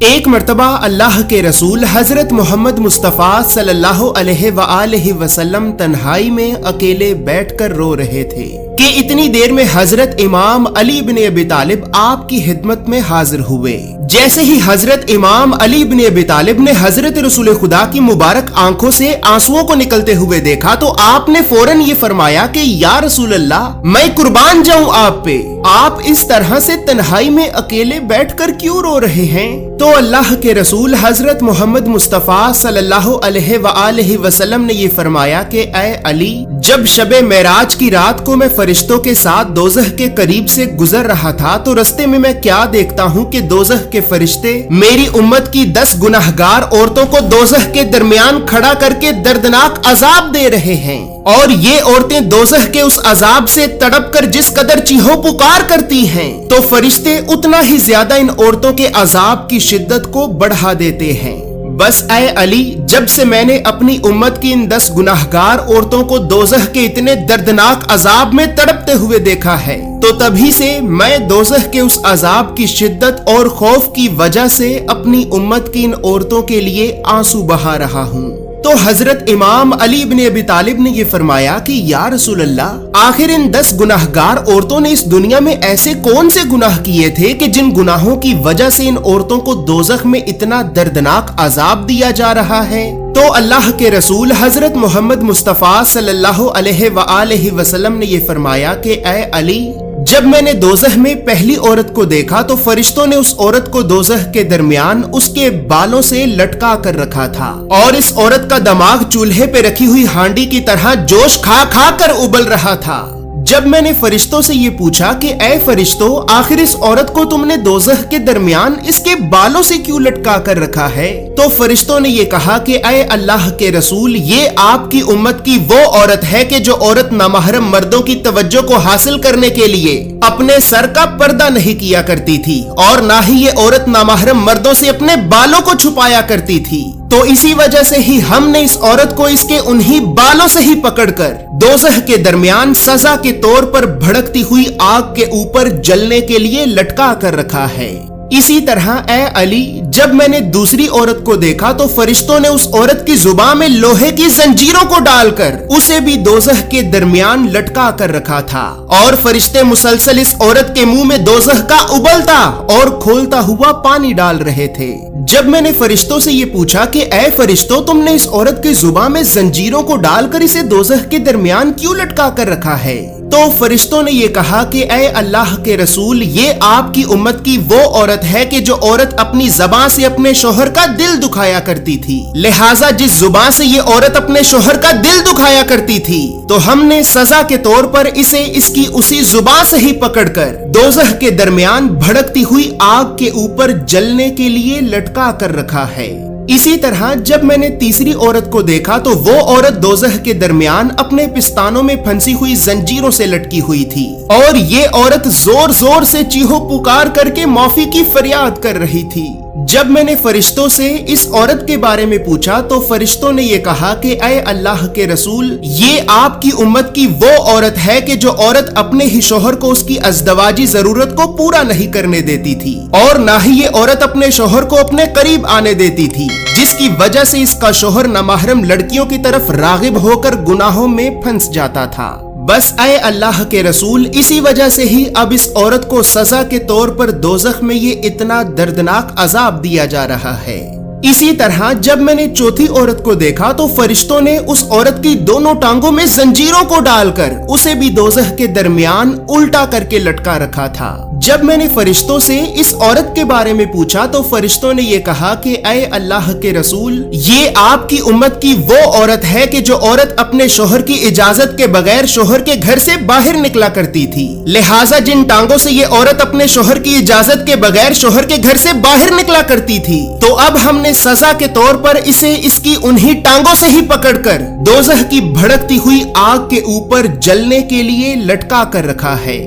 ایک مرتبہ اللہ کے رسول حضرت محمد مصطفیٰ صلی اللہ علیہ وآلہ وسلم تنہائی میں اکیلے بیٹھ کر رو رہے تھے کہ اتنی دیر میں حضرت امام علی بن ابی طالب آپ کی خدمت میں حاضر ہوئے۔ جیسے ہی حضرت امام علی بن ابی طالب نے حضرت رسول خدا کی مبارک آنکھوں سے آنسوؤں کو نکلتے ہوئے دیکھا تو آپ نے فوراً یہ فرمایا کہ یا رسول اللہ، میں قربان جاؤں آپ پہ، آپ اس طرح سے تنہائی میں اکیلے بیٹھ کر کیوں رو رہے ہیں؟ تو اللہ کے رسول حضرت محمد مصطفیٰ صلی اللہ علیہ وآلہ وسلم نے یہ فرمایا کہ اے علی، جب شب معراج کی رات کو میں فرشتوں کے ساتھ دوزخ کے قریب سے گزر رہا تھا تو رستے میں کیا دیکھتا ہوں کہ دوزخ کے فرشتے میری امت کی 10 گناہگار عورتوں کو دوزخ کے درمیان کھڑا کر کے دردناک عذاب دے رہے ہیں، اور یہ عورتیں دوزخ کے اس عذاب سے تڑپ کر جس قدر چیخو پکار کرتی ہیں تو فرشتے اتنا ہی زیادہ ان عورتوں کے عذاب کی شدت کو بڑھا دیتے ہیں۔ بس اے علی، جب سے میں نے اپنی امت کی ان 10 گناہگار عورتوں کو دوزخ کے اتنے دردناک عذاب میں تڑپتے ہوئے دیکھا ہے تو تبھی سے میں دوزخ کے اس عذاب کی شدت اور خوف کی وجہ سے اپنی امت کی ان عورتوں کے لیے آنسو بہا رہا ہوں۔ تو حضرت امام علی بن ابی طالب نے یہ فرمایا کہ یا رسول اللہ، آخر ان 10 گناہگار عورتوں نے اس دنیا میں ایسے کون سے گناہ کیے تھے کہ جن گناہوں کی وجہ سے ان عورتوں کو دوزخ میں اتنا دردناک عذاب دیا جا رہا ہے؟ تو اللہ کے رسول حضرت محمد مصطفیٰ صلی اللہ علیہ وآلہ وسلم نے یہ فرمایا کہ اے علی، جب میں نے دوزخ میں پہلی عورت کو دیکھا تو فرشتوں نے اس عورت کو دوزخ کے درمیان اس کے بالوں سے لٹکا کر رکھا تھا، اور اس عورت کا دماغ چولہے پہ رکھی ہوئی ہانڈی کی طرح جوش کھا کھا کر ابل رہا تھا۔ جب میں نے فرشتوں سے یہ پوچھا کہ اے فرشتوں، آخر اس عورت کو تم نے دوزخ کے درمیان اس کے بالوں سے کیوں لٹکا کر رکھا ہے؟ تو فرشتوں نے یہ کہا کہ اے اللہ کے رسول، یہ آپ کی امت کی وہ عورت ہے کہ جو عورت نامحرم مردوں کی توجہ کو حاصل کرنے کے لیے اپنے سر کا پردہ نہیں کیا کرتی تھی، اور نہ ہی یہ عورت نامحرم مردوں سے اپنے بالوں کو چھپایا کرتی تھی۔ تو اسی وجہ سے ہی ہم نے اس عورت کو اس کے انہی بالوں سے ہی پکڑ کر دوزخ کے درمیان سزا کے طور پر بھڑکتی ہوئی آگ کے اوپر جلنے کے لیے لٹکا کر رکھا ہے۔ اسی طرح اے علی، جب میں نے دوسری عورت کو دیکھا تو فرشتوں نے اس عورت کی زبان میں لوہے کی زنجیروں کو ڈال کر اسے بھی دوزخ کے درمیان لٹکا کر رکھا تھا، اور فرشتے مسلسل اس عورت کے منہ میں دوزخ کا ابلتا اور کھولتا ہوا پانی ڈال رہے تھے۔ جب میں نے فرشتوں سے یہ پوچھا کہ اے فرشتوں، تم نے اس عورت کی زبان میں زنجیروں کو ڈال کر اسے دوزخ کے درمیان کیوں لٹکا کر رکھا ہے؟ تو فرشتوں نے یہ کہا کہ اے اللہ کے رسول، یہ آپ کی امت کی وہ عورت ہے کہ جو عورت اپنی زبان سے اپنے شوہر کا دل دکھایا کرتی تھی، لہٰذا جس زبان سے یہ عورت اپنے شوہر کا دل دکھایا کرتی تھی تو ہم نے سزا کے طور پر اسے اس کی اسی زبان سے ہی پکڑ کر دوزخ کے درمیان بھڑکتی ہوئی آگ کے اوپر جلنے کے لیے لٹکا کر رکھا ہے۔ اسی طرح جب میں نے تیسری عورت کو دیکھا تو وہ عورت دوزخ کے درمیان اپنے پستانوں میں پھنسی ہوئی زنجیروں سے لٹکی ہوئی تھی، اور یہ عورت زور زور سے چیخو پکار کر کے معافی کی فریاد کر رہی تھی۔ جب میں نے فرشتوں سے اس عورت کے بارے میں پوچھا تو فرشتوں نے یہ کہا کہ اے اللہ کے رسول، یہ آپ کی امت کی وہ عورت ہے کہ جو عورت اپنے ہی شوہر کو اس کی ازدواجی ضرورت کو پورا نہیں کرنے دیتی تھی، اور نہ ہی یہ عورت اپنے شوہر کو اپنے قریب آنے دیتی تھی، جس کی وجہ سے اس کا شوہر نامحرم لڑکیوں کی طرف راغب ہو کر گناہوں میں پھنس جاتا تھا۔ بس اے اللہ کے رسول، اسی وجہ سے ہی اب اس عورت کو سزا کے طور پر دوزخ میں یہ اتنا دردناک عذاب دیا جا رہا ہے۔ اسی طرح جب میں نے چوتھی عورت کو دیکھا تو فرشتوں نے اس عورت کی دونوں ٹانگوں میں زنجیروں کو ڈال کر اسے بھی دوزخ کے درمیان الٹا کر کے لٹکا رکھا تھا۔ جب میں نے فرشتوں سے اس عورت کے بارے میں پوچھا تو فرشتوں نے یہ کہا کہ اے اللہ کے رسول، یہ آپ کی امت کی وہ عورت ہے کہ جو عورت اپنے شوہر کی اجازت کے بغیر شوہر کے گھر سے باہر نکلا کرتی تھی، لہٰذا جن ٹانگوں سے یہ عورت اپنے شوہر کی اجازت کے بغیر شوہر کے گھر سے باہر نکلا کرتی تھی، تو اب ہم نے سزا کے طور پر اسے اس کی انہی ٹانگوں سے ہی پکڑ کر دوزخ کی بھڑکتی ہوئی آگ کے اوپر جلنے کے لیے لٹکا کر رکھا ہے۔